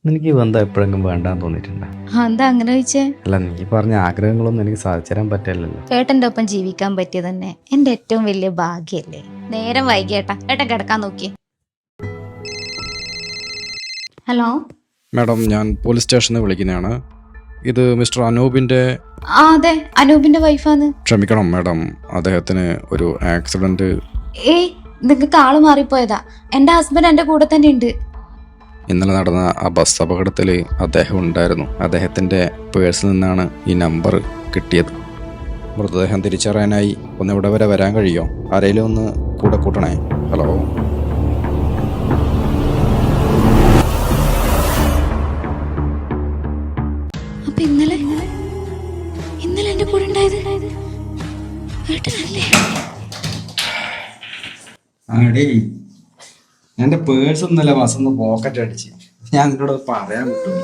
എനിക്ക് ഈ ബന്ധം എപ്പോഴെങ്കിലും വേണ്ടാന്ന് തോന്നിയിട്ടുണ്ടോ? എന്താ അങ്ങനെ ചോദിച്ചേ? അല്ല, നീ പറഞ്ഞ ആഗ്രഹങ്ങളൊന്നും എനിക്ക് സാധിച്ചു തരാൻ പറ്റില്ലല്ലോ. ഏട്ടന്റെ ഒപ്പം ജീവിക്കാൻ പറ്റിയത് തന്നെ എന്റെ ഏറ്റവും വലിയ ഭാഗ്യല്ലേ. നേരം വൈകിയേട്ടാ, ഏട്ടൻ കിടക്കാൻ നോക്കി. ഹലോ മാഡം, ഞാൻ പോലീസ് സ്റ്റേഷനിൽ വിളിക്കുന്നതാണ്. ഇത് മിസ്റ്റർ അനൂപിൻ്റെ... അതെ, അനൂപിന്റെ വൈഫാന്ന്. ക്ഷമിക്കണം മാഡം, അദ്ദേഹത്തിന് ഒരു ആക്സിഡൻറ്റ്... ഏയ്, നിങ്ങൾക്ക് ആള് മാറിപ്പോയതാ. എന്റെ ഹസ്ബൻഡ് എന്റെ കൂടെ തന്നെ ഉണ്ട്. ഇന്നലെ നടന്ന ആ ബസ് അപകടത്തിൽ അദ്ദേഹം ഉണ്ടായിരുന്നു. അദ്ദേഹത്തിൻ്റെ പേഴ്സിൽ നിന്നാണ് ഈ നമ്പർ കിട്ടിയത്. മൃതദേഹം തിരിച്ചറിയാനായി ഒന്ന് ഇവിടെ വരെ വരാൻ കഴിയുമോ? ആരെങ്കിലും ഒന്ന് കൂടെ കൂട്ടണേ. ഹലോ. അപ്പൊ ഇന്നലെ എന്റെ കൂടെ ഉണ്ടായത് ഏട്ടനല്ലേ? ആടേ, എൻ്റെ പേഴ്സ് ഒന്നല്ല ബസ്സൊന്ന് പോക്കറ്റ് അടിച്ച്. ഞാൻ നിന്നോട് പറയാൻ കിട്ടും.